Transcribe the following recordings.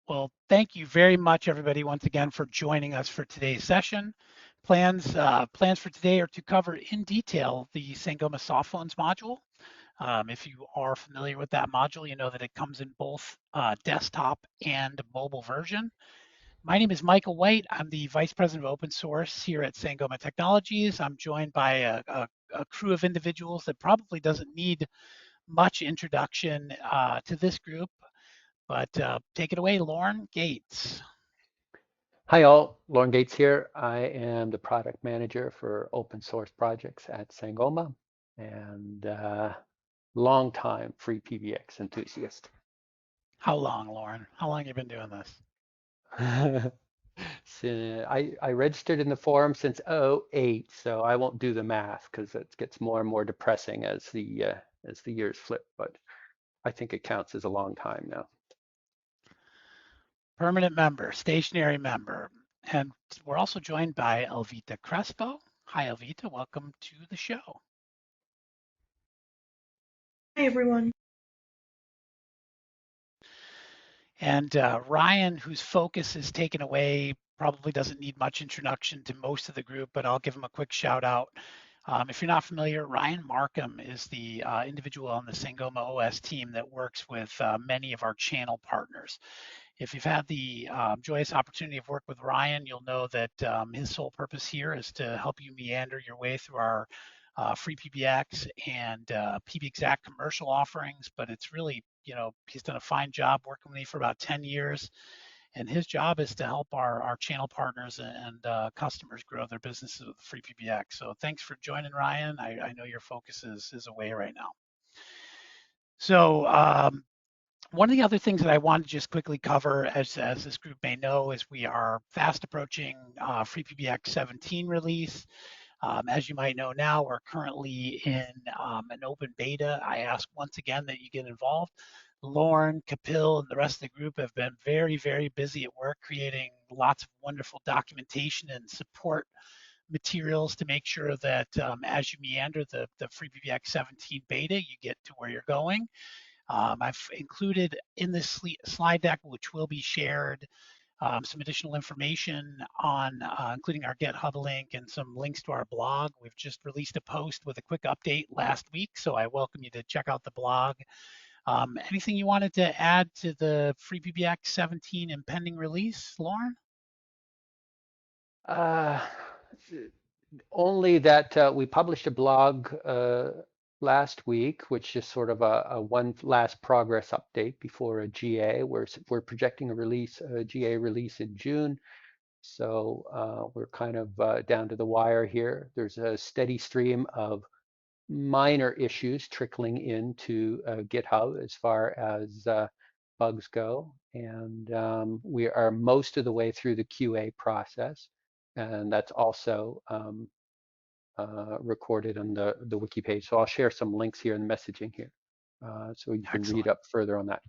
Well, thank you very much, everybody, once again for joining us for today's session. Plans for today are to cover in detail the Sangoma Softphones module. If you are familiar with that module, you know that it comes in both desktop and mobile version. My name is Michael White. I'm the Vice President of Open Source here at Sangoma Technologies. I'm joined by a crew of individuals that probably doesn't need much introduction to this group. But take it away, Lauren Gates. Hi all, Lauren Gates here. I am the product manager for open source projects at Sangoma and longtime FreePBX enthusiast. How long, Lauren? How long have you been doing this? I registered in the forum since '08, so I won't do the math because it gets more and more depressing as the years flip, but I think it counts as a long time now. Permanent member, stationary member. And we're also joined by Elvita Crespo. Hi, Elvita. Welcome to the show. Hi, everyone. And Ryan, whose focus is taken away, probably doesn't need much introduction to most of the group, but I'll give him a quick shout out. If you're not familiar, Ryan Markham is the individual on the Sangoma OS team that works with many of our channel partners. If you've had the joyous opportunity of work with Ryan, you'll know that his sole purpose here is to help you meander your way through our FreePBX and PBExact commercial offerings. But it's really, he's done a fine job working with me for about 10 years. And his job is to help our channel partners and customers grow their businesses with FreePBX. So thanks for joining, Ryan. I know your focus is away right now. So one of the other things that I wanted to just quickly cover, as this group may know, is we are fast approaching FreePBX 17 release. As you might know now, we're currently in an open beta. I ask once again that you get involved. Lauren, Kapil, and the rest of the group have been very, very busy at work creating lots of wonderful documentation and support materials to make sure that as you meander the FreePBX 17 beta, you get to where you're going. I've included in this slide deck, which will be shared, some additional information on including our GitHub link and some links to our blog. We've just released a post with a quick update last week, so I welcome you to check out the blog. Anything you wanted to add to the FreePBX 17 impending release, Lauren? Uh, Only that we published a blog last week, which is sort of a one last progress update before a GA. We're projecting a GA release in June. So we're kind of down to the wire here. There's a steady stream of minor issues trickling into GitHub as far as bugs go. And we are most of the way through the QA process. And that's also recorded on the wiki page. So I'll share some links here in the messaging here, so you can read Excellent. up further on that.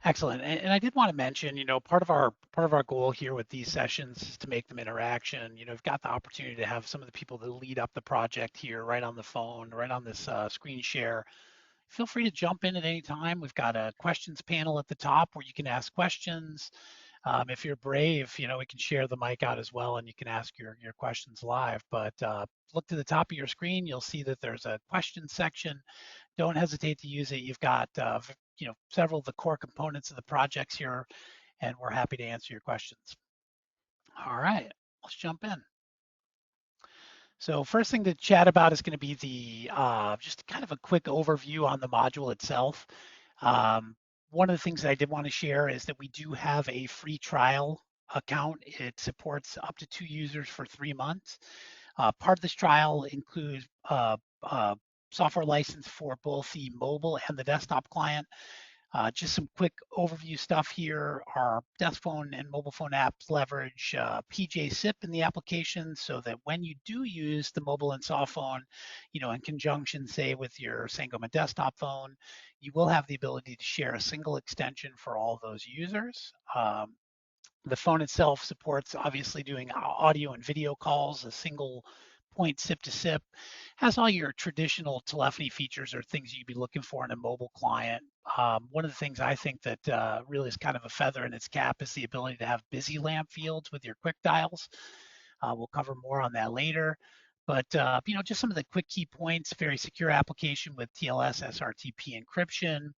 Excellent. And I did want to mention, part of our goal here with these sessions is to make them interaction. We've got the opportunity to have some of the people that lead up the project here right on the phone, right on this screen share. Feel free to jump in at any time. We've got a questions panel at the top where you can ask questions. If you're brave, we can share the mic out as well and you can ask your questions live. But look to the top of your screen, you'll see that there's a questions section. Don't hesitate to use it. You've got several of the core components of the projects here, and we're happy to answer your questions. All right, let's jump in. So first thing to chat about is going to be the just kind of a quick overview on the module itself. One of the things that I did want to share is that we do have a free trial account. It supports up to 2 users for 3 months. Part of this trial includes software license for both the mobile and the desktop client. Just some quick overview stuff here. Our desk phone and mobile phone apps leverage PJ-SIP in the application so that when you do use the mobile and soft phone, in conjunction, say, with your Sangoma desktop phone, you will have the ability to share a single extension for all those users. The phone itself supports obviously doing audio and video calls, a single point sip to sip, has all your traditional telephony features or things you'd be looking for in a mobile client. One of the things I think that really is kind of a feather in its cap is the ability to have busy lamp fields with your quick dials. We'll cover more on that later. But just some of the quick key points: very secure application with TLS SRTP encryption.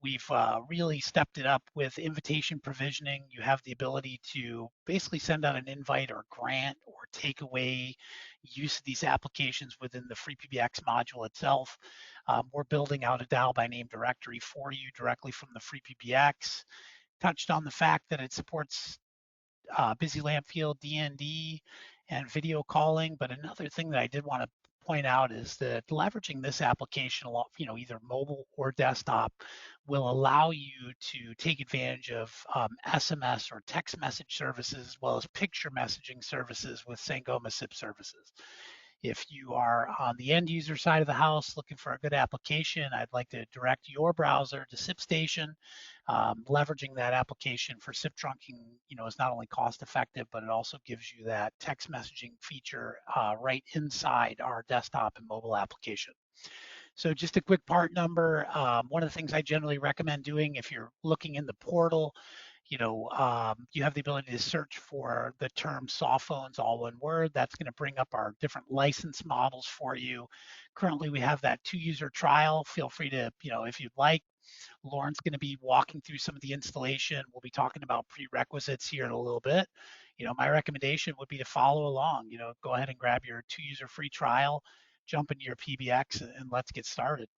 We've really stepped it up with invitation provisioning. You have the ability to basically send out an invite or grant or take away use of these applications within the FreePBX module itself. We're building out a dial by name directory for you directly from the FreePBX. Touched on the fact that it supports busy lamp field, DND, and video calling. But another thing that I did want to point out is that leveraging this application, either mobile or desktop, will allow you to take advantage of SMS or text message services as well as picture messaging services with Sangoma SIP services. If you are on the end user side of the house looking for a good application, I'd like to direct your browser to SipStation. Leveraging that application for SIP trunking, is not only cost effective, but it also gives you that text messaging feature right inside our desktop and mobile application. So just a quick part number. One of the things I generally recommend doing if you're looking in the portal, you have the ability to search for the term Softphones, all one word. That's going to bring up our different license models for you. Currently, we have that 2-user trial. Feel free to, if you'd like. Lauren's going to be walking through some of the installation. We'll be talking about prerequisites here in a little bit. My recommendation would be to follow along. Go ahead and grab your 2-user free trial, jump into your PBX, and let's get started.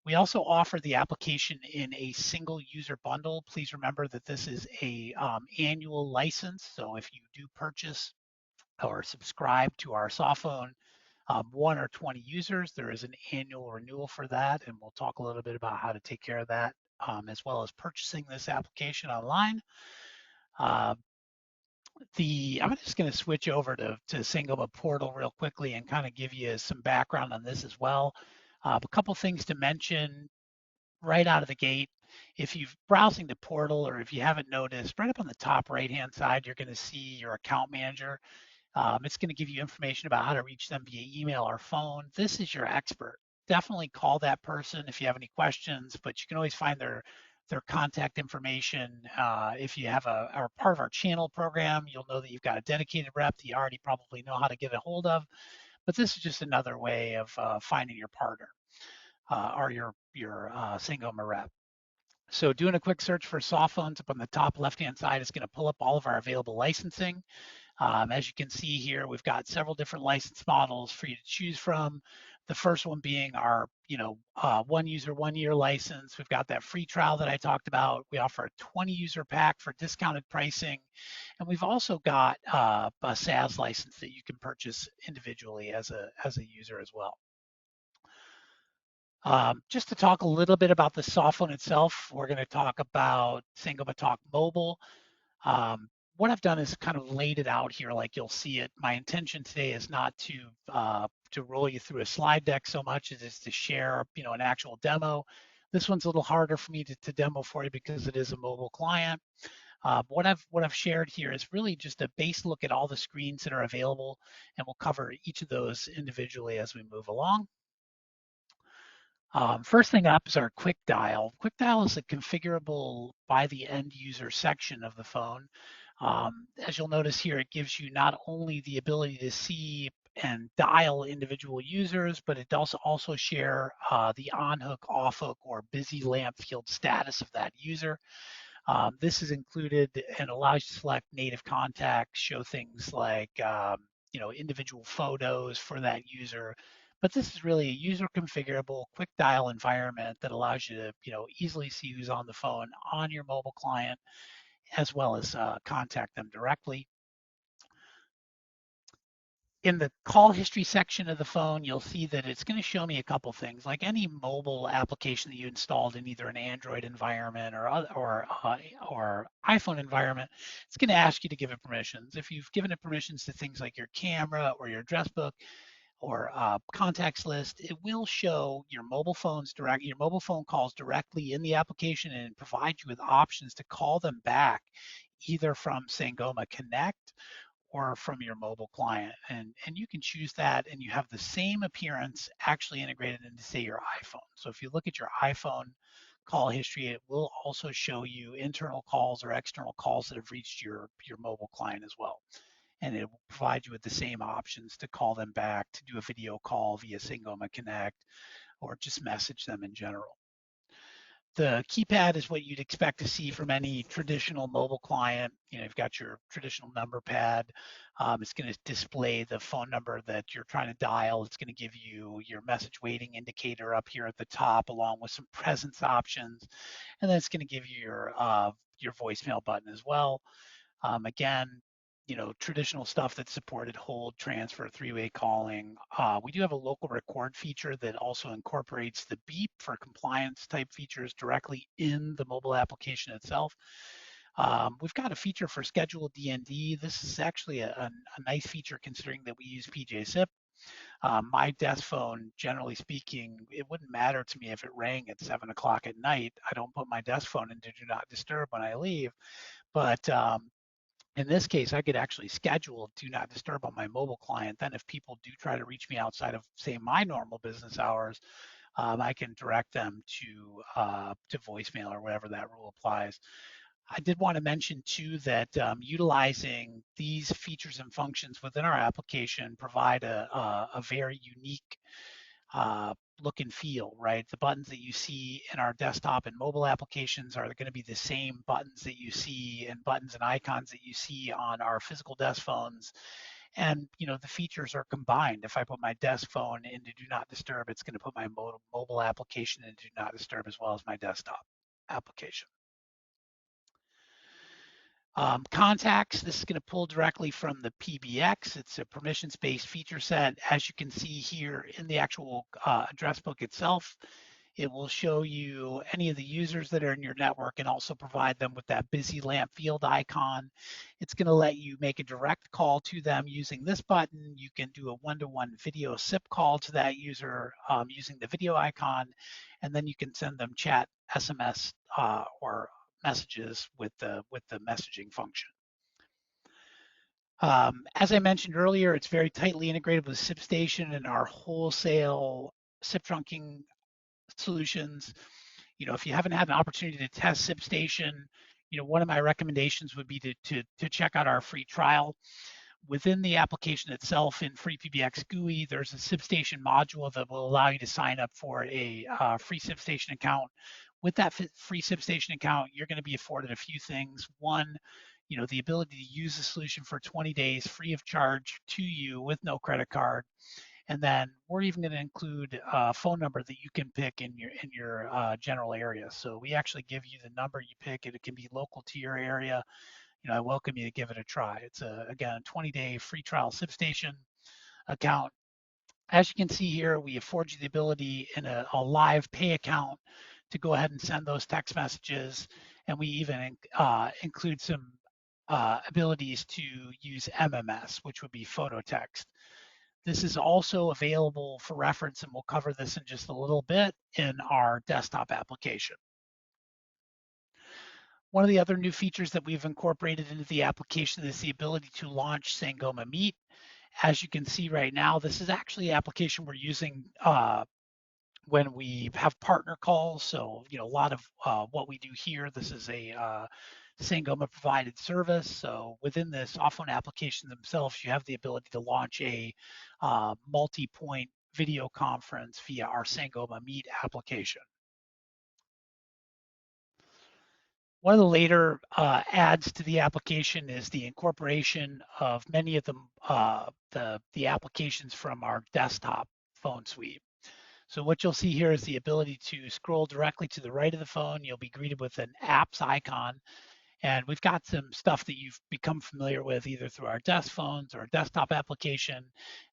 We also offer the application in a single user bundle. Please remember that this is a annual license. So if you do purchase or subscribe to our Softphone 1 or 20 users, there is an annual renewal for that. And we'll talk a little bit about how to take care of that, as well as purchasing this application online. Uh, I'm just going to switch over to Sangoma Portal real quickly and kind of give you some background on this as well. A couple things to mention right out of the gate. If you're browsing the portal or if you haven't noticed, right up on the top right-hand side, you're going to see your account manager. It's going to give you information about how to reach them via email or phone. This is your expert. Definitely call that person if you have any questions, but you can always find their contact information. If you have a part of our channel program, you'll know that you've got a dedicated rep that you already probably know how to get a hold of. But this is just another way of finding your partner or your Sangoma rep. So doing a quick search for Softphones up on the top left-hand side is going to pull up all of our available licensing. As you can see here, we've got several different license models for you to choose from. The first one being our, 1-user, 1-year license. We've got that free trial that I talked about. We offer a 20-user pack for discounted pricing. And we've also got a SaaS license that you can purchase individually as a user as well. Just to talk a little bit about the Softphone itself, we're going to talk about Sangoma Talk Mobile. What I've done is kind of laid it out here like you'll see it. My intention today is not to roll you through a slide deck so much as is to share, an actual demo. This one's a little harder for me to demo for you because it is a mobile client. What I've shared here is really just a base look at all the screens that are available, and we'll cover each of those individually as we move along. First thing up is our quick dial. Quick dial is a configurable by the end user section of the phone. As you'll notice here, it gives you not only the ability to see and dial individual users, but it does also share the on-hook, off-hook, or busy lamp field status of that user. This is included and allows you to select native contacts, show things like individual photos for that user. But this is really a user configurable quick dial environment that allows you to easily see who's on the phone on your mobile client, as well as contact them directly. In the call history section of the phone, you'll see that it's going to show me a couple things. Like any mobile application that you installed in either an Android environment or iPhone environment, it's going to ask you to give it permissions. If you've given it permissions to things like your camera or your address book or contacts list, it will show your mobile phone calls directly in the application and provide you with options to call them back either from Sangoma Connect or from your mobile client. And you can choose that, and you have the same appearance actually integrated into, say, your iPhone. So if you look at your iPhone call history, it will also show you internal calls or external calls that have reached your mobile client as well. And it will provide you with the same options to call them back, to do a video call via Sangoma Connect, or just message them in general. The keypad is what you'd expect to see from any traditional mobile client. You've got your traditional number pad. It's going to display the phone number that you're trying to dial. It's going to give you your message waiting indicator up here at the top, along with some presence options, and then it's going to give you your voicemail button as well. Again, traditional stuff that's supported: hold, transfer, three-way calling. We do have a local record feature that also incorporates the beep for compliance type features directly in the mobile application itself. We've got a feature for scheduled DND. This is actually a nice feature considering that we use PJSIP. My desk phone, generally speaking, it wouldn't matter to me if it rang at 7 o'clock at night. I don't put my desk phone into do not disturb when I leave. But in this case, I could actually schedule do not disturb on my mobile client. Then if people do try to reach me outside of, say, my normal business hours, I can direct them to voicemail or whatever that rule applies. I did want to mention too that utilizing these features and functions within our application provide a very unique uh, look and feel, right? The buttons that you see in our desktop and mobile applications are going to be the same buttons that you see, and buttons and icons that you see on our physical desk phones. And the features are combined. If I put my desk phone into do not disturb, it's going to put my mobile application into do not disturb as well as my desktop application. Contacts, this is going to pull directly from the PBX. It's a permissions-based feature set. As you can see here in the actual address book itself, it will show you any of the users that are in your network and also provide them with that busy lamp field icon. It's going to let you make a direct call to them using this button. You can do a one-to-one video SIP call to that user using the video icon, and then you can send them chat, SMS, or messages with the messaging function. As I mentioned earlier, it's very tightly integrated with SIPStation and our wholesale SIP trunking solutions. If you haven't had an opportunity to test SIPStation, one of my recommendations would be to check out our free trial. Within the application itself in FreePBX GUI, there's a SIPStation module that will allow you to sign up for a free SIPStation account. With that free SIPStation account, you're going to be afforded a few things. One, the ability to use the solution for 20 days free of charge to you with no credit card. And then we're even going to include a phone number that you can pick in your general area. So we actually give you the number you pick, and it can be local to your area. I welcome you to give it a try. It's again, a 20-day free trial SIPStation account. As you can see here, we afford you the ability in a live pay account to go ahead and send those text messages, and we even include some abilities to use MMS, which would be photo text. This is also available for reference, and we'll cover this in just a little bit in our desktop application. One of the other new features that we've incorporated into the application is the ability to launch Sangoma Meet. As you can see right now, this is actually an application we're using when we have partner calls. So, a lot of what we do here, this is a Sangoma provided service. So within the Softphone application themselves, you have the ability to launch a multi-point video conference via our Sangoma Meet application. One of the later adds to the application is the incorporation of many of the applications from our desktop phone suite. So what you'll see here is the ability to scroll directly to the right of the phone. You'll be greeted with an apps icon. And we've got some stuff that you've become familiar with either through our desk phones or desktop application.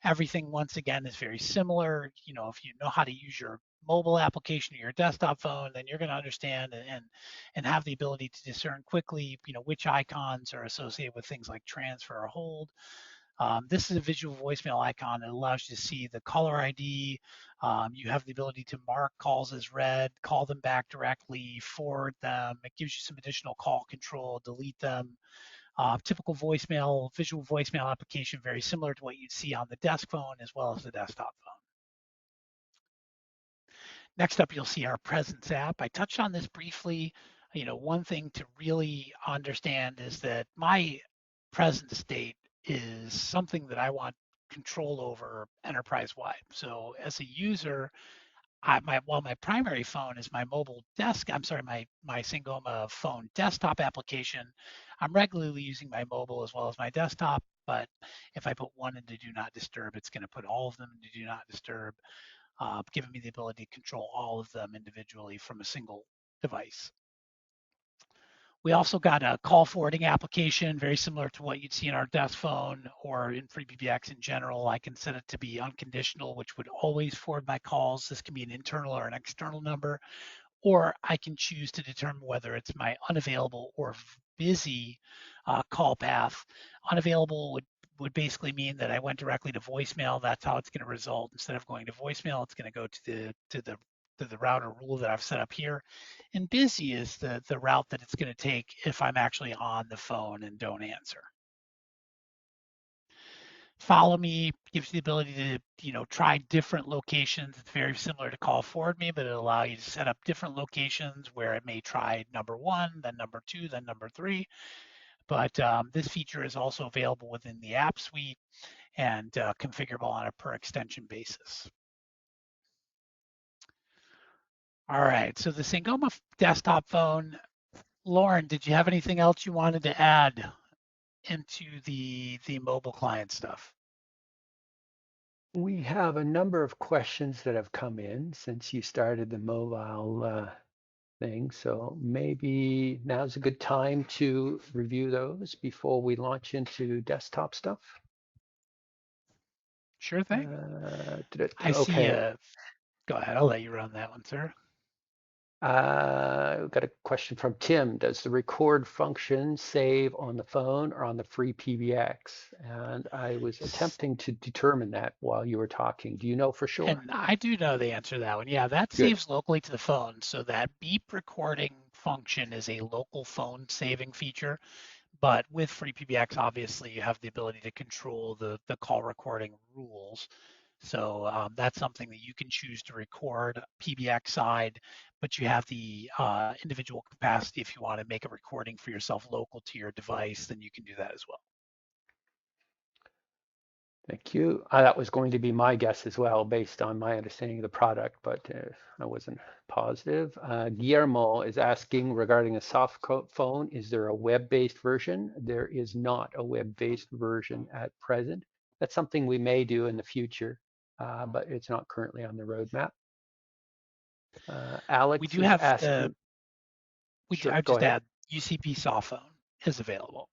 Everything, once again, is very similar. If you know how to use your mobile application or your desktop phone, then you're going to understand and have the ability to discern quickly, which icons are associated with things like transfer or hold. This is a visual voicemail icon that allows you to see the caller ID. You have the ability to mark calls as read, call them back directly, forward them. It gives you some additional call control, delete them. Typical voicemail, visual voicemail application, very similar to what you'd see on the desk phone as well as the desktop phone. Next up, you'll see our Presence app. I touched on this briefly. One thing to really understand is that my presence state is something that I want control over enterprise-wide. So as a user, while my primary phone is my mobile desk, I'm sorry, my Sangoma phone desktop application, I'm regularly using my mobile as well as my desktop. But if I put one into Do Not Disturb, it's going to put all of them into Do Not Disturb, giving me the ability to control all of them individually from a single device. We also got a call forwarding application, very similar to what you'd see in our desk phone or in FreePBX in general. I can set it to be unconditional, which would always forward my calls. This can be an internal or an external number, or I can choose to determine whether it's my unavailable or busy call path. Unavailable would basically mean that I went directly to voicemail. That's how it's going to result. Instead of going to voicemail, it's going to go to the route or rule that I've set up here. And busy is the route that it's going to take if I'm actually on the phone and don't answer. Follow me gives you the ability to try different locations. It's very similar to call forward me, but it'll allow you to set up different locations where it may try number one, then number two, then number three. But this feature is also available within the app suite and configurable on a per extension basis. All right, so the Sangoma desktop phone. Lauren, did you have anything else you wanted to add into the mobile client stuff? We have a number of questions that have come in since you started the mobile thing. So maybe now's a good time to review those before we launch into desktop stuff. Sure thing. I see. Okay. Go ahead. I'll let you run that one, sir. We've got a question from Tim. Does the record function save on the phone or on the free PBX? And I was attempting to determine that while you were talking. Do you know for sure? And I do know the answer to that one. Yeah, that Good. saves locally to the phone. So that beep recording function is a local phone saving feature. But with FreePBX, obviously, you have the ability to control the call recording rules. So that's something that you can choose to record PBX side, but you have the individual capacity if you want to make a recording for yourself local to your device, then you can do that as well. Thank you. That was going to be my guess as well, based on my understanding of the product, but I wasn't positive. Guillermo is asking regarding a soft phone, is there a web-based version? There is not a web-based version at present. That's something we may do in the future, but it's not currently on the roadmap. We Alex do is have asking, sure, I'd go just ahead. add UCP Softphone is available.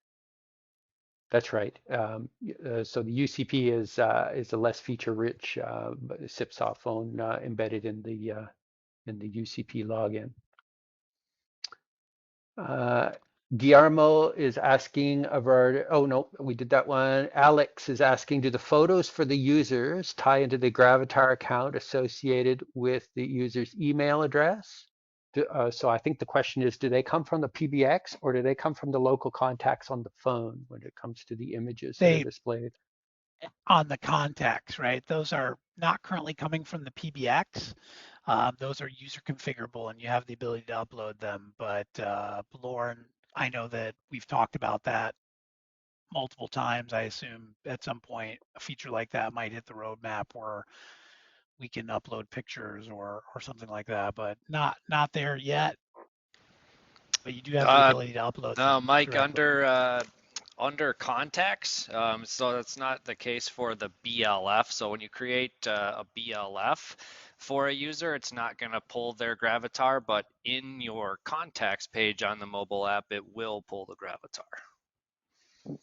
That's right. So the UCP is a less feature-rich SIP soft phone embedded in the UCP login. Uh, Guillermo is asking of our, oh no, we did that one. Alex is asking, do the photos for the users tie into the Gravatar account associated with the user's email address? So I think the question is, do they come from the PBX or do they come from the local contacts on the phone when it comes to the images that are They displayed? on the contacts, right? Those are not currently coming from the PBX. Those are user configurable and you have the ability to upload them. But Lauren, I know that we've talked about that multiple times. I assume at some point a feature like that might hit the roadmap where we can upload pictures or something like that, but not there yet. But you do have the Uh, ability to upload no, them Mike, directly. under contacts, so that's not the case for the BLF. So when you create a BLF for a user, it's not going to pull their Gravatar, but in your contacts page on the mobile app, it will pull the Gravatar.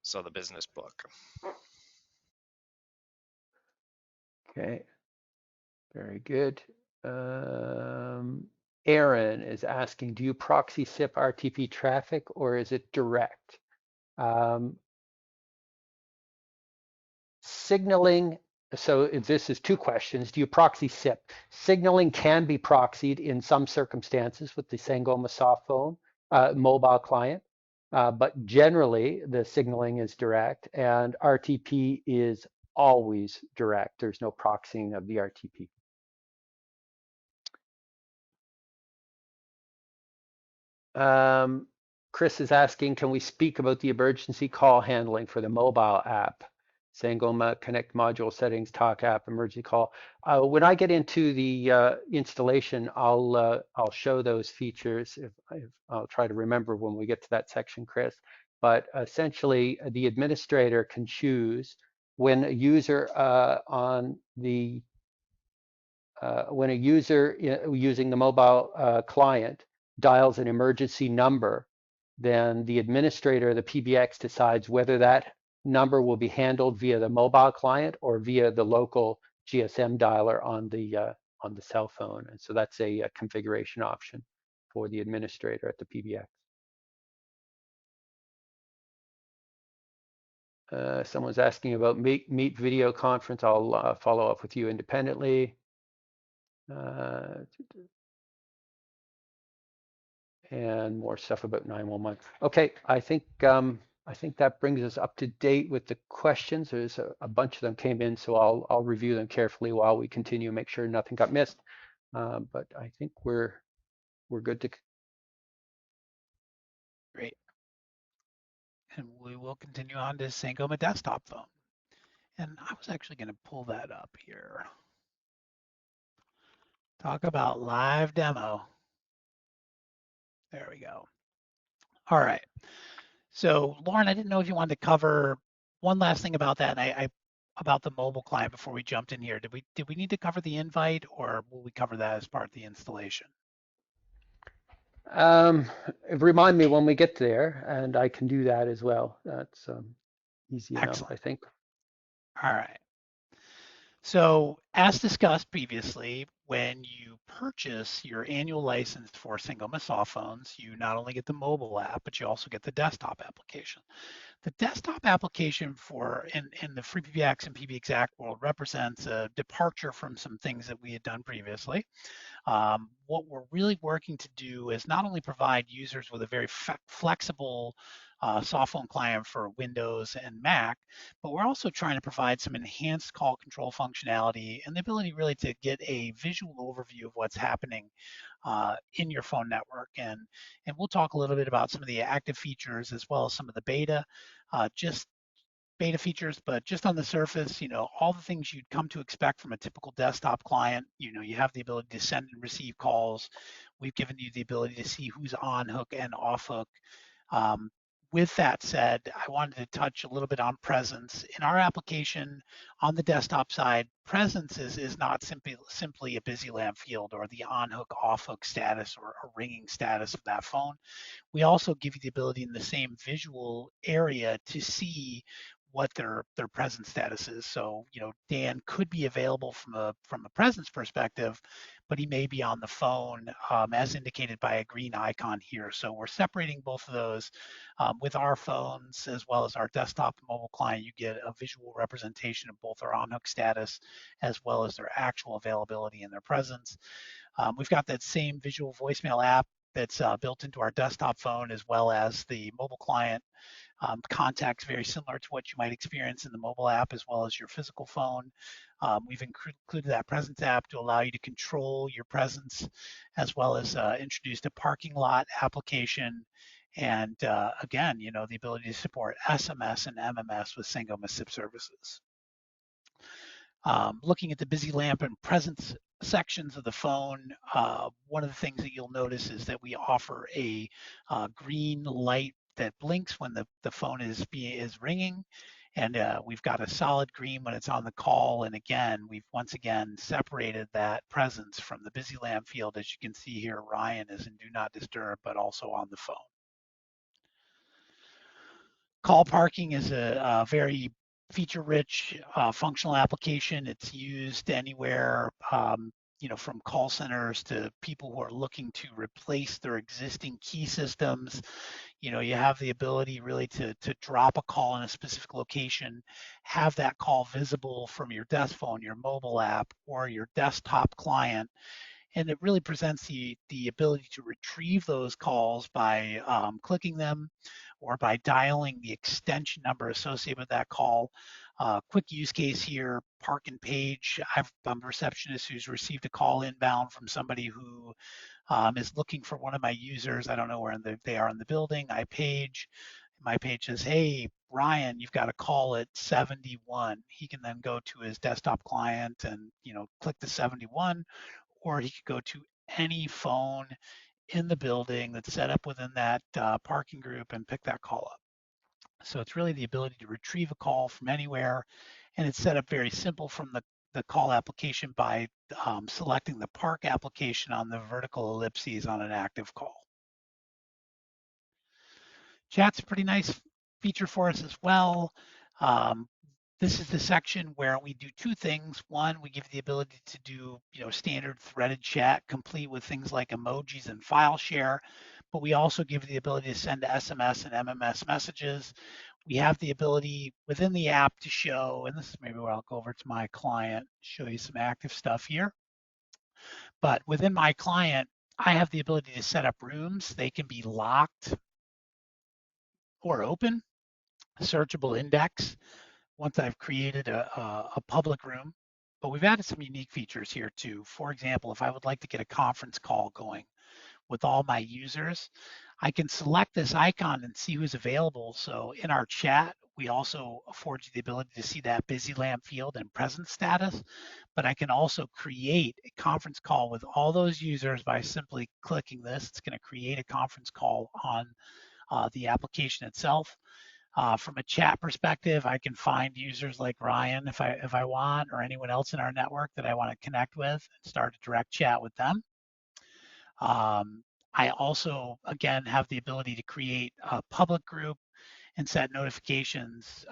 So the business book. Okay, very good. Aaron is asking, do you proxy SIP RTP traffic or is it direct? Signaling, so this is two questions. Do you proxy SIP? Signaling can be proxied in some circumstances with the Sangoma soft phone. mobile client. But generally, the signaling is direct, and RTP is always direct. There's no proxying of the RTP. Chris is asking, can we speak about the emergency call handling for the mobile app? Sangoma Connect module settings, talk app, emergency call. When I get into the installation, I'll show those features. If I'll try to remember when we get to that section, Chris. But essentially, the administrator can choose when a user when a user using the mobile client dials an emergency number, then the administrator, the PBX, decides whether that number will be handled via the mobile client or via the local GSM dialer on the cell phone. And so that's a configuration option for the administrator at the PBX. Someone's asking about Meet video conference. I'll follow up with you independently. And more stuff about 911. Okay, I think that brings us up to date with the questions. There's a bunch of them came in, so I'll review them carefully while we continue, make sure nothing got missed. But I think we're good to. Great. And we will continue on to Sangoma desktop phone. And I was actually going to pull that up here. Talk about live demo. There we go. All right. So Lauren, I didn't know if you wanted to cover one last thing about that. And about the mobile client before we jumped in here. Did we need to cover the invite, or will we cover that as part of the installation? Remind me when we get there, and I can do that as well. That's easy enough, Excellent. I think. All right. So as discussed previously, when you purchase your annual license for Sangoma Softphones, you not only get the mobile app, but you also get the desktop application. The desktop application in the FreePBX and PBXact world represents a departure from some things that we had done previously. What we're really working to do is not only provide users with a very flexible softphone client for Windows and Mac, but we're also trying to provide some enhanced call control functionality and the ability really to get a visual overview of what's happening in your phone network. And we'll talk a little bit about some of the active features as well as some of the just beta features, but just on the surface, all the things you'd come to expect from a typical desktop client. You have the ability to send and receive calls. We've given you the ability to see who's on hook and off hook. With that said, I wanted to touch a little bit on presence. In our application on the desktop side, presence is not simply a busy lamp field or the on hook, off hook status or a ringing status of that phone. We also give you the ability in the same visual area to see what their presence status is. So, Dan could be available from a presence perspective, but he may be on the phone, as indicated by a green icon here. So we're separating both of those. With our phones as well as our desktop and mobile client, you get a visual representation of both our on-hook status as well as their actual availability and their presence. We've got that same visual voicemail app that's built into our desktop phone as well as the mobile client. Contacts very similar to what you might experience in the mobile app as well as your physical phone. We've included that presence app to allow you to control your presence as well as introduced a parking lot application. And again, the ability to support SMS and MMS with Sangoma SIP services. Looking at the busy lamp and presence sections of the phone, one of the things that you'll notice is that we offer a green light that blinks when the phone is ringing, and we've got a solid green when it's on the call. And again, we've once again separated that presence from the busy lamp field. As you can see here, Ryan is in do not disturb, but also on the phone. Call parking is a very feature-rich functional application. It's used anywhere, from call centers to people who are looking to replace their existing key systems. You have the ability really to drop a call in a specific location, have that call visible from your desk phone, your mobile app, or your desktop client, and it really presents the ability to retrieve those calls by clicking them or by dialing the extension number associated with that call. Quick use case here, park and page. I'm a receptionist who's received a call inbound from somebody who is looking for one of my users. I don't know where they are in the building. I page. My page says, hey, Ryan, you've got a call at 71. He can then go to his desktop client and, click the 71, or he could go to any phone in the building that's set up within that parking group and pick that call up. So it's really the ability to retrieve a call from anywhere, and it's set up very simple from the call application by selecting the park application on the vertical ellipses on an active call. Chat's a pretty nice feature for us as well. Um, this is the section where we do two things. One, we give you the ability to do, standard threaded chat, complete with things like emojis and file share, but we also give you the ability to send SMS and MMS messages. We have the ability within the app to show, and this is maybe where I'll go over to my client, show you some active stuff here. But within my client, I have the ability to set up rooms. They can be locked or open, searchable index once I've created a public room. But we've added some unique features here too. For example, if I would like to get a conference call going with all my users, I can select this icon and see who's available. So in our chat, we also afford you the ability to see that busy lamp field and presence status, but I can also create a conference call with all those users by simply clicking this. It's going to create a conference call on the application itself. From a chat perspective, I can find users like Ryan if I want, or anyone else in our network that I want to connect with and start a direct chat with them. I also, again, have the ability to create a public group and set notifications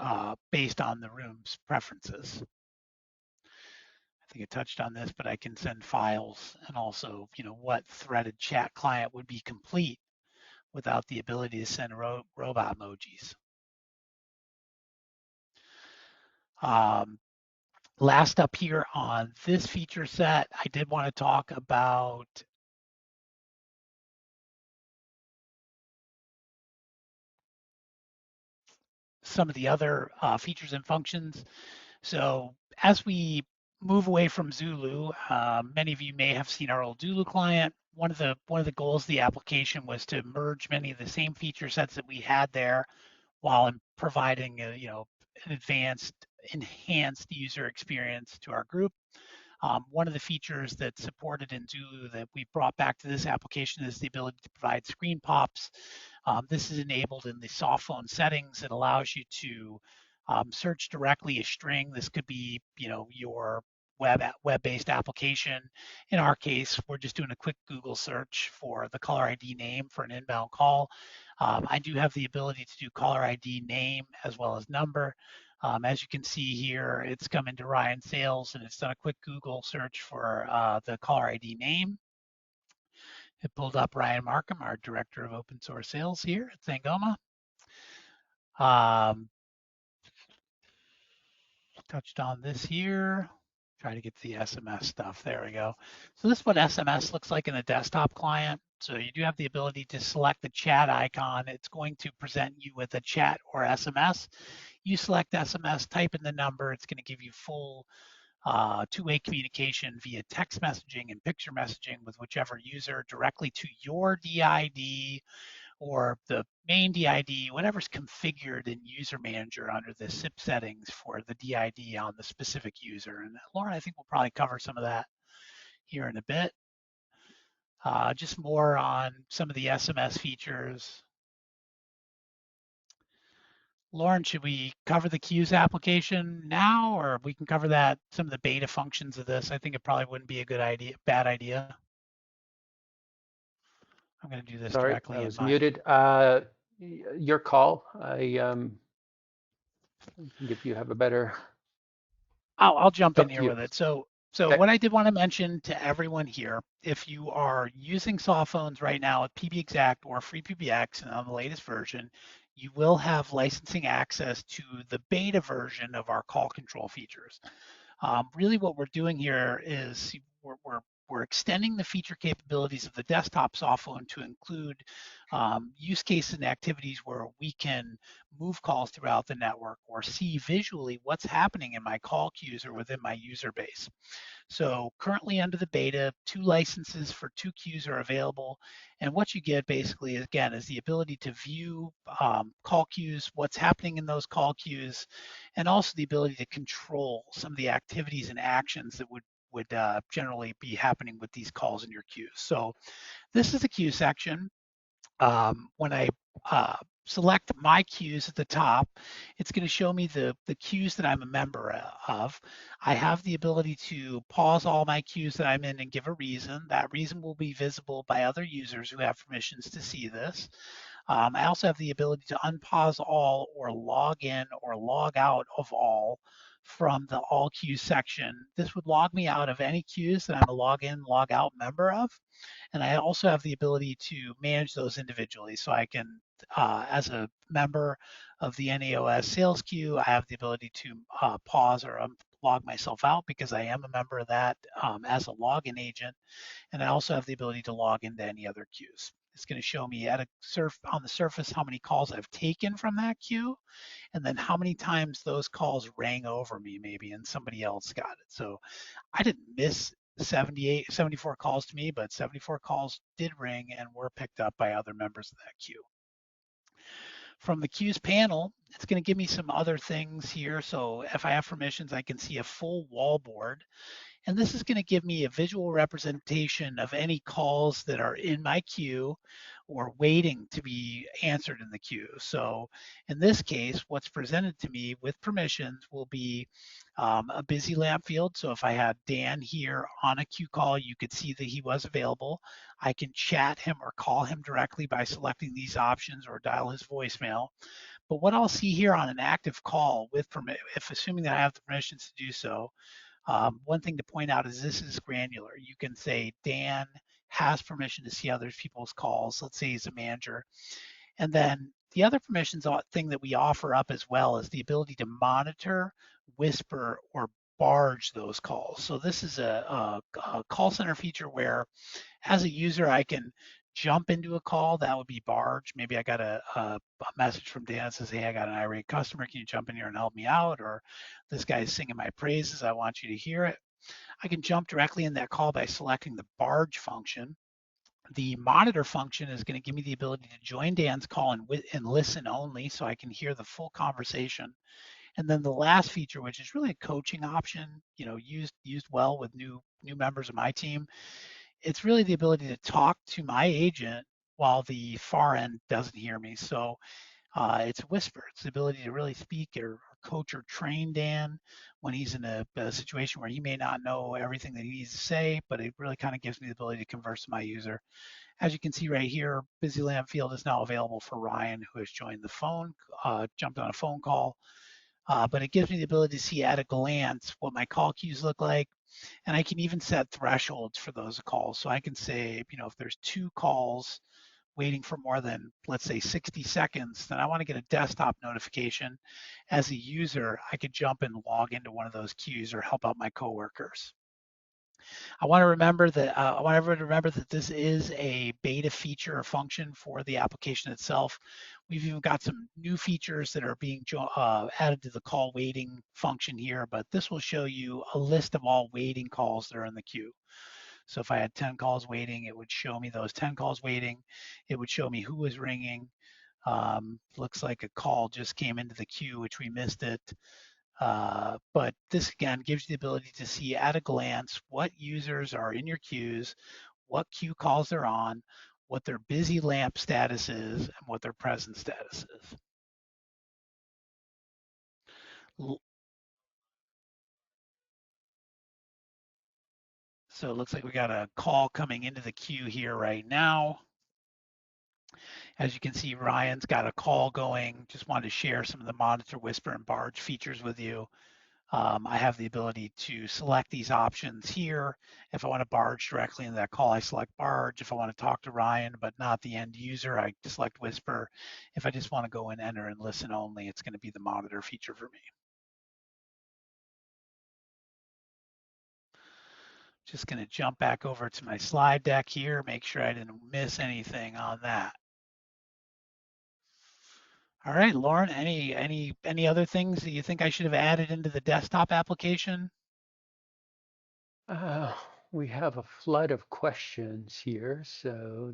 based on the room's preferences. I think I touched on this, but I can send files and also, what threaded chat client would be complete without the ability to send robot emojis. Last up here on this feature set, I did want to talk about some of the other features and functions. So as we move away from Zulu, many of you may have seen our old Zulu client. One of the goals of the application was to merge many of the same feature sets that we had there, while providing an enhanced user experience to our group. One of the features that's supported in Zulu that we brought back to this application is the ability to provide screen pops. This is enabled in the Softphone settings. It allows you to search directly a string. This could be, your web-based application. In our case, we're just doing a quick Google search for the caller ID name for an inbound call. I do have the ability to do caller ID name as well as number. As you can see here, it's come into Ryan Sales and it's done a quick Google search for the caller ID name. It pulled up Ryan Markham, our Director of Open Source Sales here at Sangoma. Touched on this here. Try to get the SMS stuff. There we go. So this is what SMS looks like in the desktop client. So you do have the ability to select the chat icon. It's going to present you with a chat or SMS. You select SMS, type in the number. It's going to give you full two-way communication via text messaging and picture messaging with whichever user directly to your DID or the main DID, whatever's configured in User Manager under the SIP settings for the DID on the specific user. And Lauren, I think we'll probably cover some of that here in a bit. Just more on some of the SMS features. Lauren, should we cover the queues application now, or we can cover that, some of the beta functions of this? I think it probably wouldn't be a bad idea. I'm going to do this Sorry, directly I in was my. muted. Your call. I think if you have a better, I'll jump it's in up to here you. with it. So Okay. what I did want to mention to everyone here, if you are using Softphones right now with PBExact or FreePBX and on the latest version, you will have licensing access to the beta version of our call control features. Really what we're doing here is we're we're extending the feature capabilities of the desktop softphone to include use cases and activities where we can move calls throughout the network or see visually what's happening in my call queues or within my user base. So currently under the beta, 2 licenses for 2 queues are available. And what you get basically, again, is the ability to view call queues, what's happening in those call queues, and also the ability to control some of the activities and actions that would generally be happening with these calls in your queues. So this is the queue section. When I uh, select my queues at the top, it's going to show me the queues that I'm a member of. I have the ability to pause all my queues that I'm in and give a reason. That reason will be visible by other users who have permissions to see this. I also have the ability to unpause all or log in or log out of all from the all queues section. This would log me out of any queues that I'm a log in, log out member of. And I also have the ability to manage those individually. So I can, as a member of the NAOS sales queue, I have the ability to pause or log myself out because I am a member of that as a login agent. And I also have the ability to log into any other queues. It's going to show me on the surface how many calls I've taken from that queue, and then how many times those calls rang over me maybe and somebody else got it. So I didn't miss 74 calls to me, but 74 calls did ring and were picked up by other members of that queue. From the queues panel, it's going to give me some other things here. So if I have permissions, I can see a full wall board. And this is going to give me a visual representation of any calls that are in my queue or waiting to be answered in the queue. So in this case, what's presented to me with permissions will be a busy lamp field. So if I had Dan here on a queue call, you could see that he was available. I can chat him or call him directly by selecting these options or dial his voicemail. But what I'll see here on an active call with if assuming that I have the permissions to do so, one thing to point out is this is granular. You can say Dan has permission to see other people's calls. Let's say he's a manager. And then the other permissions thing that we offer up as well is the ability to monitor, whisper, or barge those calls. So this is a call center feature where as a user, I can jump into a call. That would be barge. Maybe I got a message from Dan that says, hey, I got an irate customer. Can you jump in here and help me out? Or this guy's singing my praises. I want you to hear it. I can jump directly in that call by selecting the barge function. The monitor function is going to give me the ability to join Dan's call and listen only so I can hear the full conversation. And then the last feature, which is really a coaching option, used well with new members of my team, it's really the ability to talk to my agent while the far end doesn't hear me. So it's a whisper. It's the ability to really speak or coach or train Dan when he's in a situation where he may not know everything that he needs to say, but it really kind of gives me the ability to converse with my user. As you can see right here, Busy Lamp Field is now available for Ryan, who has joined the phone, jumped on a phone call. But it gives me the ability to see at a glance what my call queues look like. And I can even set thresholds for those calls. So I can say, if there's 2 calls waiting for more than, let's say, 60 seconds, then I want to get a desktop notification. As a user, I could jump and log into one of those queues or help out my coworkers. I want everyone to remember that this is a beta feature or function for the application itself. We've even got some new features that are being added to the call waiting function here, but this will show you a list of all waiting calls that are in the queue. So if I had 10 calls waiting, it would show me those 10 calls waiting. It would show me who was ringing. Looks like a call just came into the queue, which we missed it. But this again gives you the ability to see at a glance what users are in your queues, what queue calls they're on, what their busy lamp status is, and what their present status is. So it looks like we got a call coming into the queue here right now. As you can see, Ryan's got a call going. Just wanted to share some of the monitor, whisper, and barge features with you. I have the ability to select these options here. If I want to barge directly into that call, I select barge. If I want to talk to Ryan, but not the end user, I select whisper. If I just want to go and enter and listen only, it's going to be the monitor feature for me. Just going to jump back over to my slide deck here, make sure I didn't miss anything on that. All right, Lauren, any other things that you think I should have added into the desktop application? Uh, we have a flood of questions here. So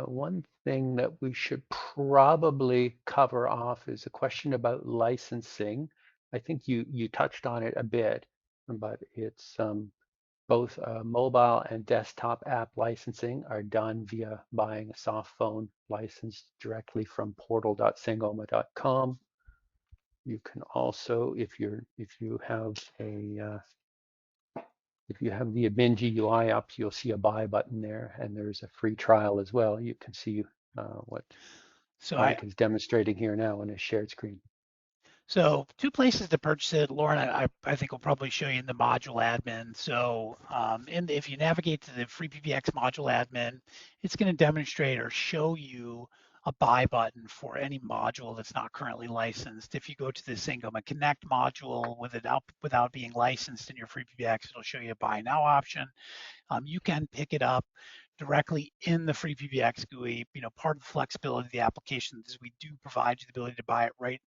one thing that we should probably cover off is a question about licensing. I think you touched on it a bit, but it's both mobile and desktop app licensing are done via buying a soft phone license directly from portal.sangoma.com. You can also, if you have the admin GUI up, you'll see a buy button there, and there's a free trial as well. You can see what So I Mike is demonstrating here now on his shared screen. So two places to purchase it. Lauren, I think will probably show you in the module admin. So if you navigate to the FreePBX module admin, it's going to demonstrate or show you a buy button for any module that's not currently licensed. If you go to the Sangoma Connect module without being licensed in your FreePBX, it'll show you a buy now option. You can pick it up directly in the FreePBX GUI. Part of the flexibility of the application is we do provide you the ability to buy it right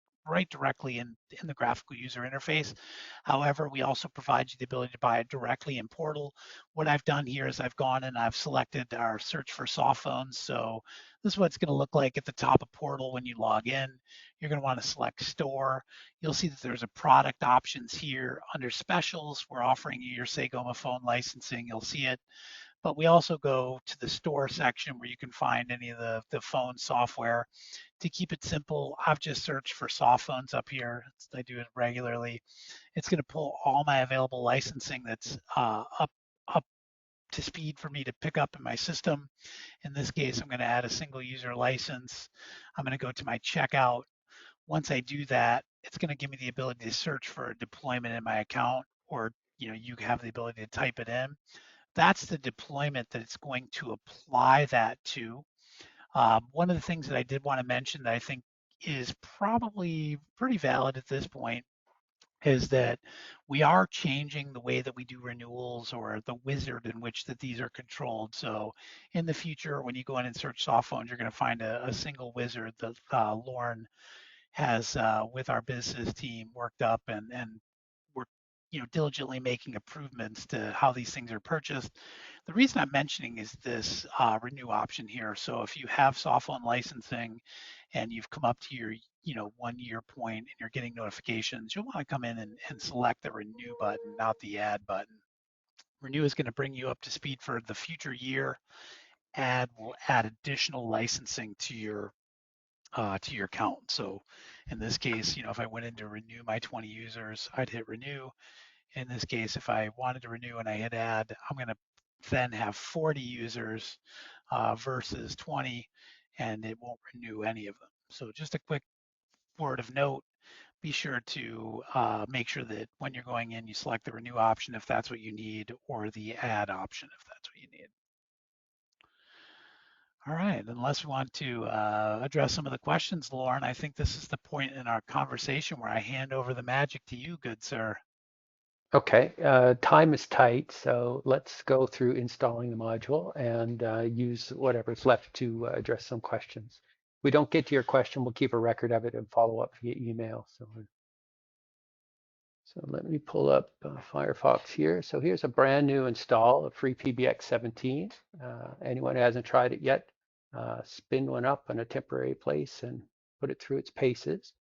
directly in the graphical user interface. However, we also provide you the ability to buy it directly in Portal. What I've done here is I've gone and I've selected our search for Softphones. So this is what it's going to look like at the top of Portal when you log in. You're going to want to select Store. You'll see that there's a product options here. Under Specials, we're offering you your Sangoma phone licensing. You'll see it. But we also go to the store section where you can find any of the phone software. To keep it simple, I've just searched for Softphones up here. I do it regularly. It's going to pull all my available licensing that's up to speed for me to pick up in my system. In this case, I'm going to add a single user license. I'm going to go to my checkout. Once I do that, it's going to give me the ability to search for a deployment in my account, or you have the ability to type it in. That's the deployment that it's going to apply that to. One of the things that I did want to mention that I think is probably pretty valid at this point is that we are changing the way that we do renewals or the wizard in which that these are controlled. So in the future, when you go in and search soft phones, you're going to find a single wizard that Lauren has with our business team worked up, and we're diligently making improvements to how these things are purchased. The reason I'm mentioning is this renew option here. So if you have Softphone licensing and you've come up to your 1 year point and you're getting notifications, you'll want to come in and select the renew button, not the add button. Renew is going to bring you up to speed for the future year. Add will add additional licensing to your account. So in this case, if I went in to renew my 20 users, I'd hit renew. In this case, if I wanted to renew and I hit add, I'm going to then have 40 users versus 20, and it won't renew any of them. So just a quick word of note, be sure to make sure that when you're going in, you select the renew option if that's what you need, or the add option if that's what you need. All right, unless we want to address some of the questions, Lauren, I think this is the point in our conversation where I hand over the magic to you, good sir. Okay, time is tight, so let's go through installing the module and use whatever's left to address some questions. If we don't get to your question, we'll keep a record of it and follow up via email. So let me pull up Firefox here. So here's a brand new install of FreePBX 17. Anyone who hasn't tried it yet, spin one up in a temporary place and put it through its paces.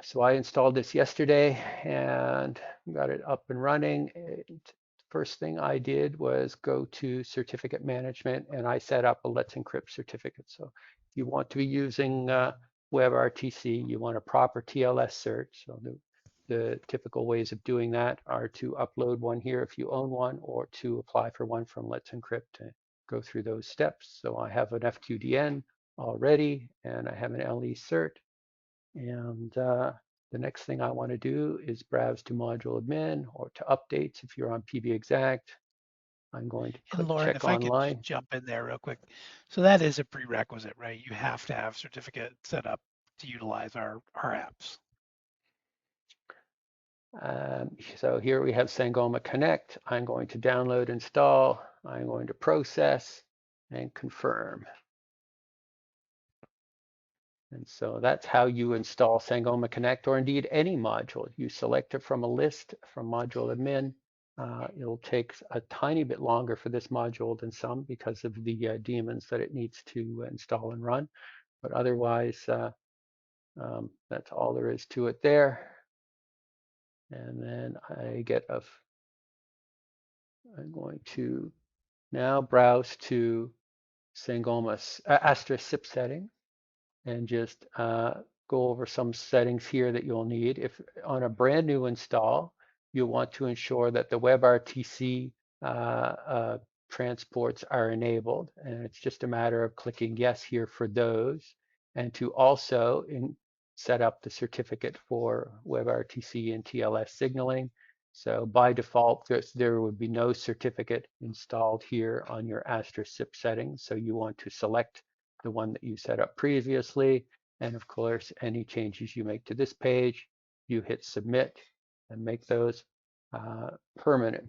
So I installed this yesterday and got it up and running. First thing I did was go to certificate management and I set up a Let's Encrypt certificate. So if you want to be using WebRTC, you want a proper TLS cert. So the typical ways of doing that are to upload one here if you own one, or to apply for one from Let's Encrypt to go through those steps. So I have an FQDN already and I have an LE cert. And the next thing I want to do is browse to module admin or to updates. If you're on PBExact, I'm going to And click Lauren, check if I could online. jump in there real quick. So that is a prerequisite, right? You have to have certificate set up to utilize our apps. So here we have Sangoma Connect. I'm going to download, install. I'm going to process and confirm. And so that's how you install Sangoma Connect, or indeed any module. You select it from a list from module admin. It'll take a tiny bit longer for this module than some because of the daemons that it needs to install and run. But otherwise, that's all there is to it there. And then I'm going to now browse to Sangoma's asterisk SIP setting and just go over some settings here that you'll need. If on a brand new install, you'll want to ensure that the WebRTC transports are enabled, and it's just a matter of clicking yes here for those, and to also set up the certificate for WebRTC and TLS signaling. So by default, there would be no certificate installed here on your asterisk SIP settings. So you want to select the one that you set up previously. And of course, any changes you make to this page, you hit submit and make those permanent.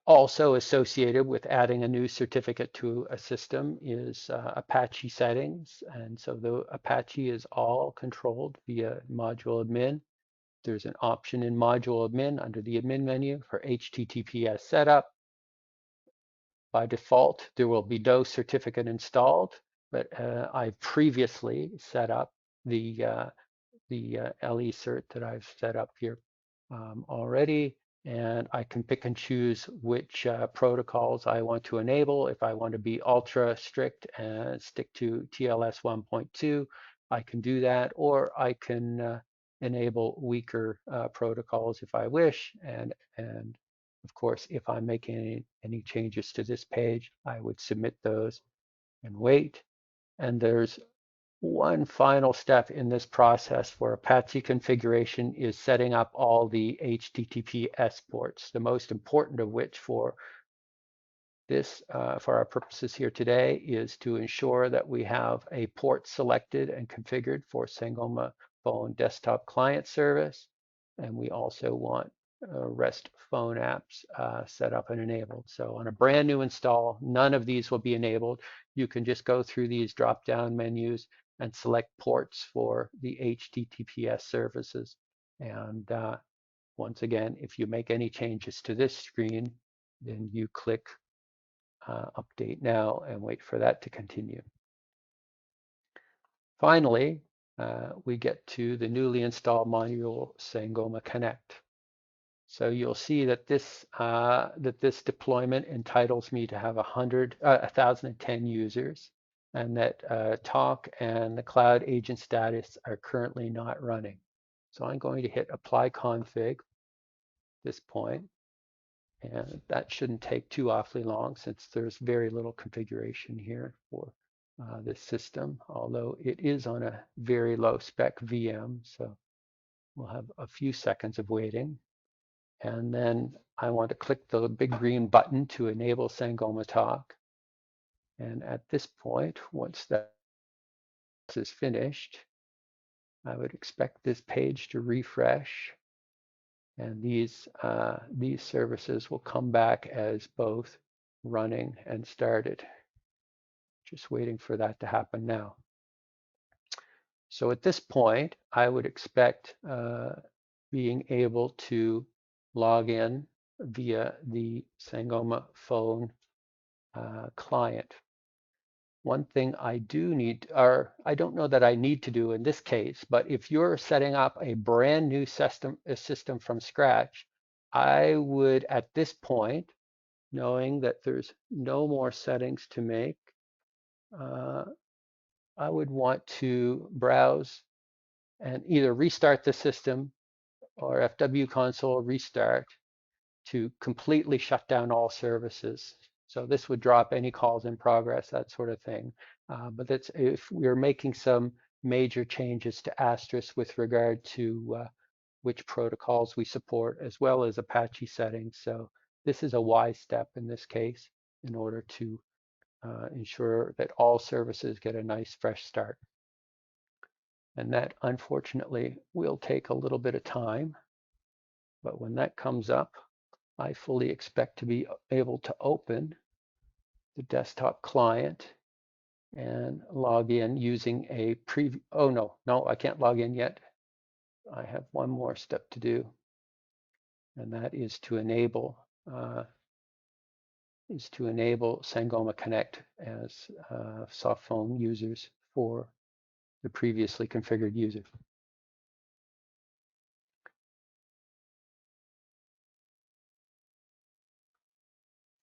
Also associated with adding a new certificate to a system is Apache settings. And so the Apache is all controlled via module admin. There's an option in module admin under the admin menu for HTTPS setup. By default, there will be no certificate installed, but I've previously set up the LE cert that I've set up here already, and I can pick and choose which protocols I want to enable. If I want to be ultra strict and stick to TLS 1.2, I can do that, or I can enable weaker protocols if I wish, and of course, if I'm making any changes to this page, I would submit those and wait. And there's one final step in this process for Apache configuration is setting up all the HTTPS ports, the most important of which for our purposes here today, is to ensure that we have a port selected and configured for Sangoma Phone Desktop Client Service. And we also want REST phone apps set up and enabled. So on a brand new install, none of these will be enabled. You can just go through these drop-down menus and select ports for the HTTPS services. And once again, if you make any changes to this screen, then you click update now and wait for that to continue. Finally, we get to the newly installed module Sangoma Connect. So you'll see that this deployment entitles me to have 1,010 users, and that Talk and the Cloud Agent status are currently not running. So I'm going to hit Apply Config at this point. And that shouldn't take too awfully long since there's very little configuration here for this system, although it is on a very low spec VM. So we'll have a few seconds of waiting. And then I want to click the big green button to enable Sangoma Talk. And at this point, once that is finished, I would expect this page to refresh. And these services will come back as both running and started. Just waiting for that to happen now. So at this point, I would expect being able to log in via the Sangoma phone client. One thing I do need, or I don't know that I need to do in this case, but if you're setting up a brand new system from scratch, I would at this point, knowing that there's no more settings to make, I would want to browse and either restart the system or FW console restart to completely shut down all services. So this would drop any calls in progress, that sort of thing. But that's if we're making some major changes to Asterisk with regard to which protocols we support, as well as Apache settings. So this is a wise step in this case in order to ensure that all services get a nice fresh start. And that unfortunately will take a little bit of time. But when that comes up, I fully expect to be able to open the desktop client and log in using a preview. Oh, no, I can't log in yet. I have one more step to do, and that is to enable Sangoma Connect as Softphone users for the previously configured user.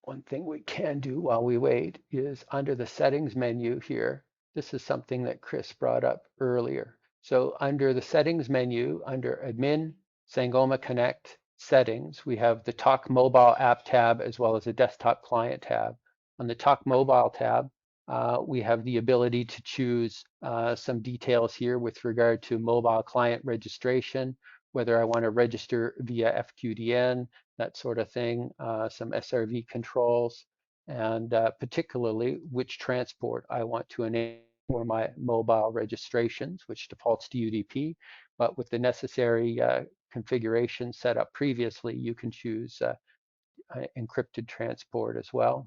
One thing we can do while we wait is under the settings menu here. This is something that Chris brought up earlier. So under the settings menu, under admin, Sangoma Connect settings, we have the Talk Mobile app tab as well as the desktop client tab. On the Talk Mobile tab, we have the ability to choose some details here with regard to mobile client registration, whether I want to register via FQDN, that sort of thing, some SRV controls, and particularly which transport I want to enable for my mobile registrations, which defaults to UDP. But with the necessary configuration set up previously, you can choose encrypted transport as well.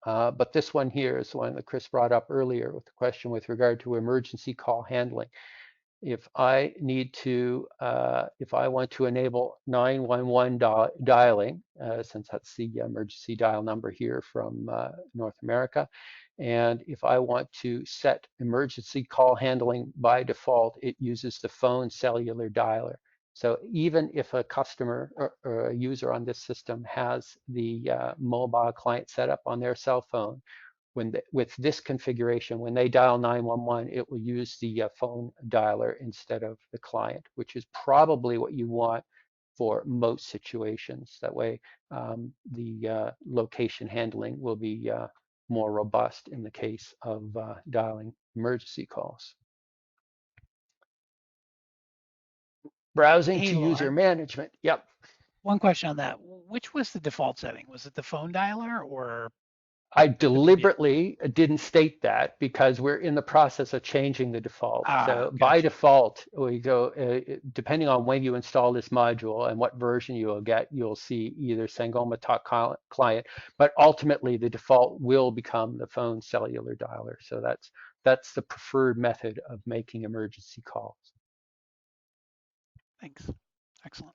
But this one here is the one that Chris brought up earlier with the question with regard to emergency call handling. If I want to enable 911 dialing, since that's the emergency dial number here from North America, and if I want to set emergency call handling by default, it uses the phone cellular dialer. So even if a customer or a user on this system has the mobile client set up on their cell phone, with this configuration, when they dial 911, it will use the phone dialer instead of the client, which is probably what you want for most situations. That way, the location handling will be more robust in the case of dialing emergency calls. Browsing Hey, to user Lauren, management. Yep. one question on that. Which was the default setting? Was it the phone dialer or I the PBX? deliberately didn't state that because we're in the process of changing the default. Ah, So by gotcha. default, we go, depending on when you install this module and what version you will get, you'll see either Sangoma Talk Client, but ultimately the default will become the phone cellular dialer. So that's the preferred method of making emergency calls. Thanks. Excellent.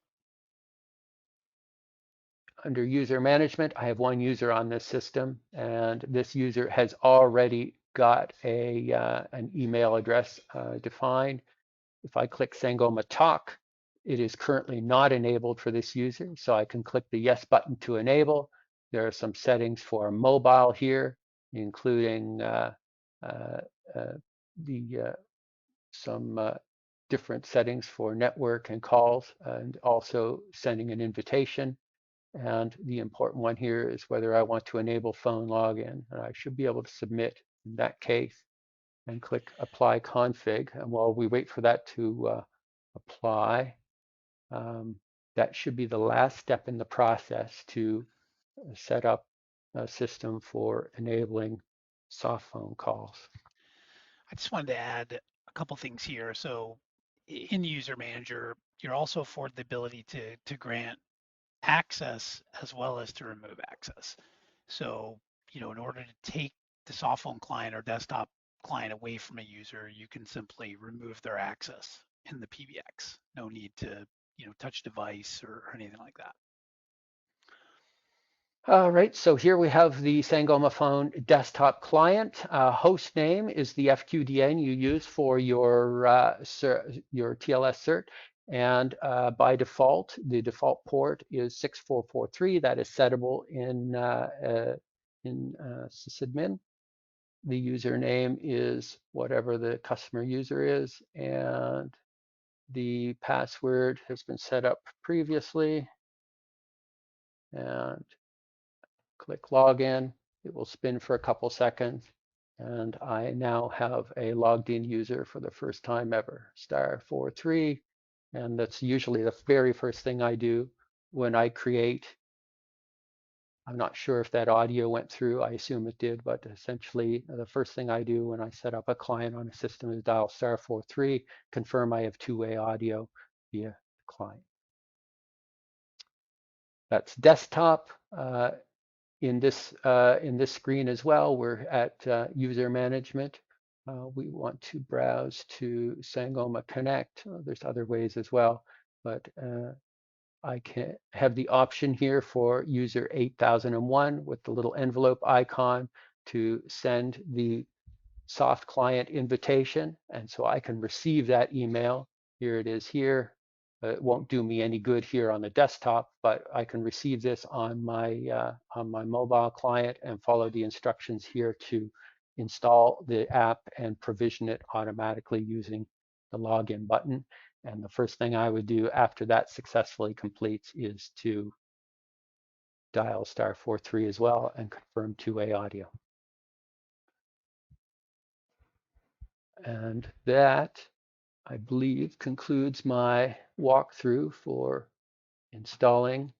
Under user management, I have one user on this system, and this user has already got an email address defined. If I click Sangoma Talk, it is currently not enabled for this user, so I can click the yes button to enable. There are some settings for mobile here, including some different settings for network and calls, and also sending an invitation. And the important one here is whether I want to enable phone login. And I should be able to submit in that case and click apply config. And while we wait for that to apply, that should be the last step in the process to set up a system for enabling soft phone calls. I just wanted to add a couple things here. So in User Manager, you're also afforded the ability to grant access as well as to remove access. So, in order to take the softphone client or desktop client away from a user, you can simply remove their access in the PBX. No need to, touch device or anything like that. All right, so here we have the Sangoma Phone desktop client. Host name is the FQDN you use for your TLS cert, and by default, the default port is 6443. That is settable in sysadmin. The username is whatever the customer user is, and the password has been set up previously. And click login. It will spin for a couple seconds. And I now have a logged in user for the first time ever, *43. And that's usually the very first thing I do when I create I'm not sure if that audio went through. I assume it did, but essentially the first thing I do when I set up a client on a system is dial *43, confirm I have two-way audio via the client. That's desktop. In this screen as well, we're at user management. We want to browse to Sangoma Connect. There's other ways as well, but I can have the option here for user 8001 with the little envelope icon to send the soft client invitation. And so I can receive that email. Here it is here. It won't do me any good here on the desktop, but I can receive this on my mobile client and follow the instructions here to install the app and provision it automatically using the login button. And the first thing I would do after that successfully completes is to dial *43 as well and confirm two-way audio. And that, I believe, concludes my walkthrough for installing,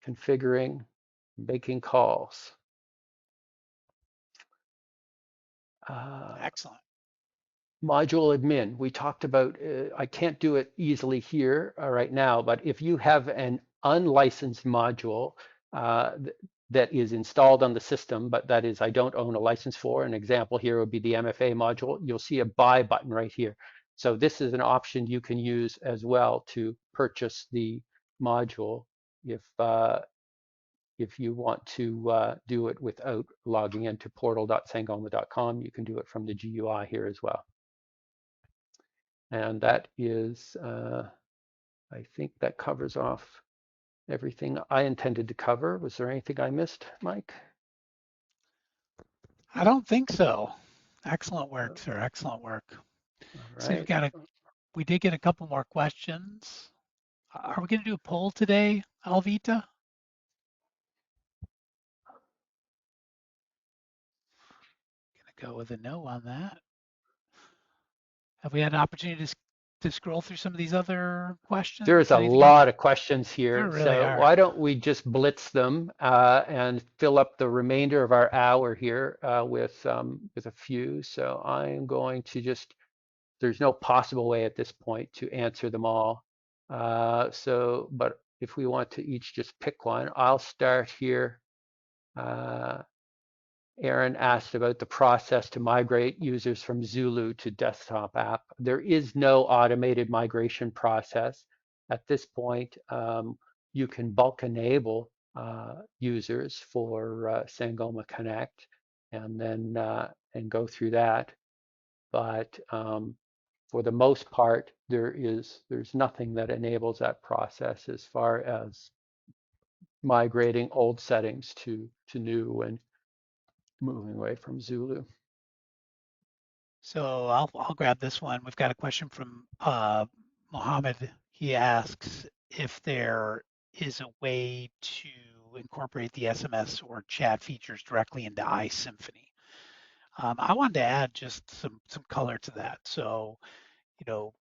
configuring, making calls. Excellent. Module admin, we talked about, I can't do it easily here right now, but if you have an unlicensed module that is installed on the system, but that is I don't own a license for, an example here would be the MFA module, you'll see a buy button right here. So this is an option you can use as well to purchase the module if you want to do it without logging into portal.sangoma.com, you can do it from the GUI here as well. And that is, I think that covers off everything I intended to cover. Was there anything I missed, Mike? I don't think so. Excellent work, sir. Excellent work. All So right. we did get a couple more questions. Are we going to do a poll today, Alvita? Going to go with a no on that. Have we had an opportunity to scroll through some of these other questions? There's a Anything else? lot of questions There here. really So are. why don't we just blitz them and fill up the remainder of our hour here with a few. So I'm going to just, there's no possible way at this point to answer them all. But if we want to each just pick one, I'll start here. Aaron asked about the process to migrate users from Zulu to desktop app. There is no automated migration process. At this point, you can bulk enable users for Sangoma Connect and then and go through that. But for the most part, there's nothing that enables that process as far as migrating old settings to new and moving away from Zulu. So I'll grab this one. We've got a question from Mohammed. He asks if there is a way to incorporate the SMS or chat features directly into iSymphony. I wanted to add just some color to that. So, you know,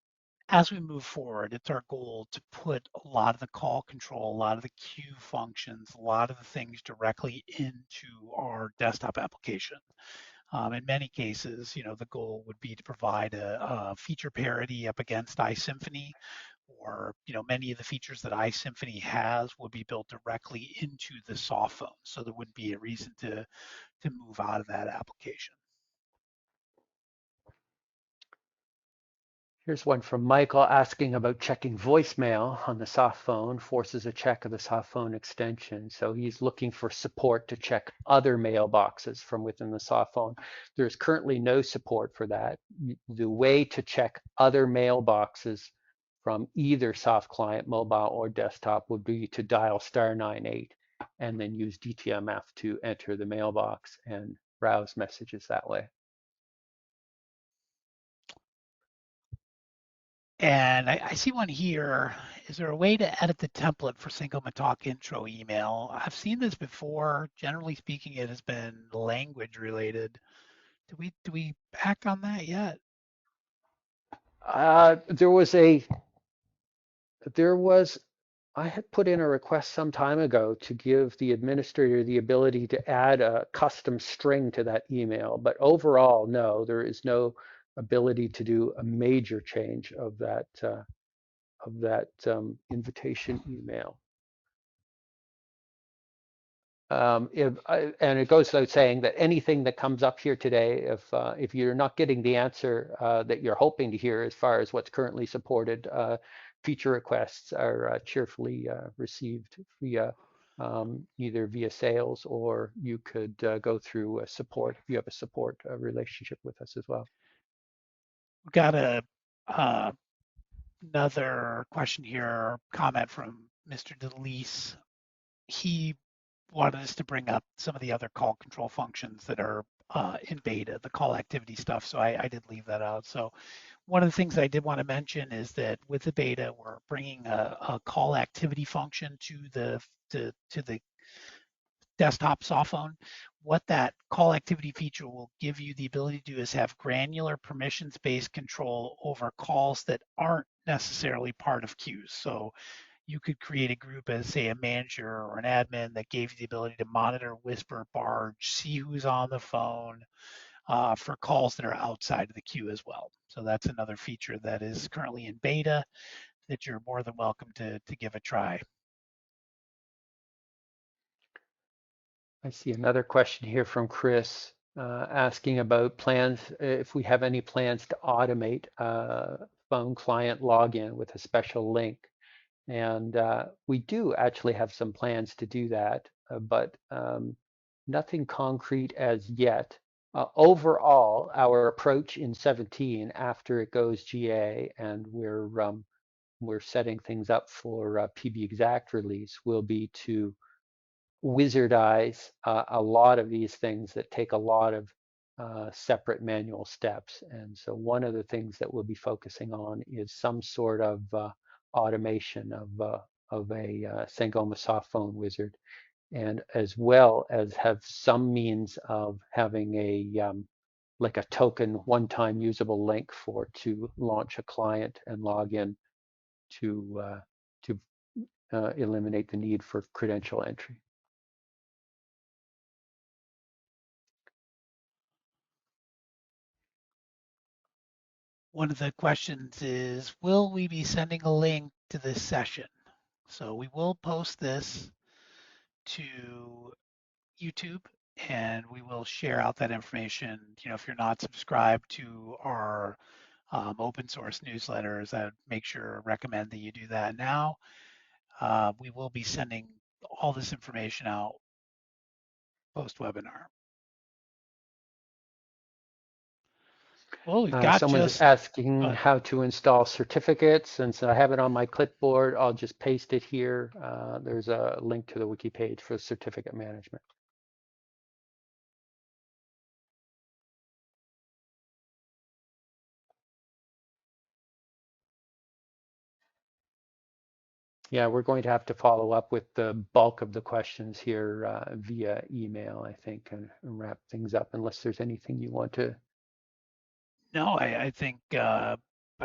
as we move forward, it's our goal to put a lot of the call control, a lot of the queue functions, a lot of the things directly into our desktop application. In many cases, the goal would be to provide a feature parity up against iSymphony, or many of the features that iSymphony has would be built directly into the Softphone, so there wouldn't be a reason to move out of that application. Here's one from Michael asking about checking voicemail on the Softphone, forces a check of the Softphone extension. So he's looking for support to check other mailboxes from within the Softphone. There's currently no support for that. The way to check other mailboxes from either soft client, mobile, or desktop would be to dial *98 and then use DTMF to enter the mailbox and browse messages that way. And I see one here. Is there a way to edit the template for Sangoma Talk intro email? I've seen this before. Generally speaking, it has been language related. Do we act on that yet? There was I had put in a request some time ago to give the administrator the ability to add a custom string to that email, but overall, no, there is no ability to do a major change of that invitation email. And it goes without saying that anything that comes up here today, if you're not getting the answer that you're hoping to hear as far as what's currently supported, feature requests are cheerfully received via either via sales, or you could go through support if you have a support relationship with us as well. We've got uh, another question here, comment from Mr. DeLeese. He wanted us to bring up some of the other call control functions that are in beta, the call activity stuff. So I did leave that out. So one of the things I did want to mention is that with the beta, we're bringing a call activity function to the desktop softphone. What that call activity feature will give you the ability to do is have granular permissions-based control over calls that aren't necessarily part of queues. So you could create a group as, say, a manager or an admin that gave you the ability to monitor, whisper, barge, see who's on the phone for calls that are outside of the queue as well. So that's another feature that is currently in beta that you're more than welcome to give a try. I see another question here from Chris asking about plans, if we have any plans to automate phone client login with a special link. And we do actually have some plans to do that, but nothing concrete as yet. Overall, our approach in 17, after it goes GA and we're setting things up for PB Exact release, will be to wizardize a lot of these things that take a lot of separate manual steps. And so one of the things that we'll be focusing on is some sort of automation of a Sangoma Softphone wizard, and as well as have some means of having a like a token one-time usable link to launch a client and log in to eliminate the need for credential entry. One of the questions is, will we be sending a link to this session? So we will post this to YouTube and we will share out that information. If you're not subscribed to our open source newsletters, I'd recommend that you do that now. We will be sending all this information out post webinar. Well, we've got Someone's just, asking how to install certificates, and so I have it on my clipboard. I'll just paste it here. There's a link to the wiki page for certificate management. Yeah, we're going to have to follow up with the bulk of the questions here via email, I think, and wrap things up, unless there's anything you want to. no, I think I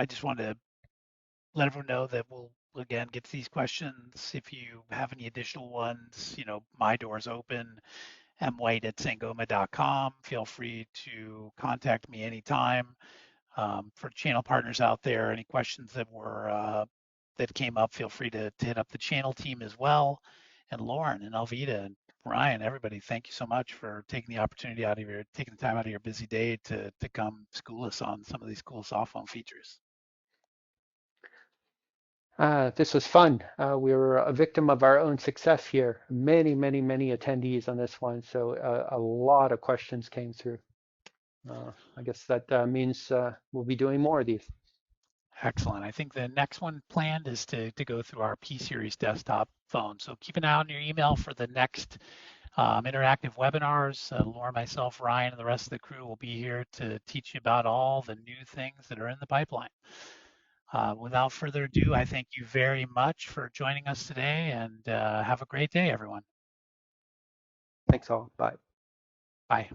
just want to let everyone know that we'll again get to these questions. If you have any additional ones, my door's open. mwhite@sangoma.com. Feel free to contact me anytime. For channel partners out there, any questions that came up, feel free to hit up the channel team as well. And Lauren and Alvita and Ryan, everybody, thank you so much for taking the time out of your busy day to come school us on some of these cool softphone features. This was fun. We were a victim of our own success here. Many, many, many attendees on this one, so a lot of questions came through. I guess that means we'll be doing more of these. Excellent. I think the next one planned is to go through our P-Series desktop phone. So keep an eye on your email for the next interactive webinars. Laura, myself, Ryan, and the rest of the crew will be here to teach you about all the new things that are in the pipeline. Without further ado, I thank you very much for joining us today, and have a great day, everyone. Thanks all. Bye. Bye.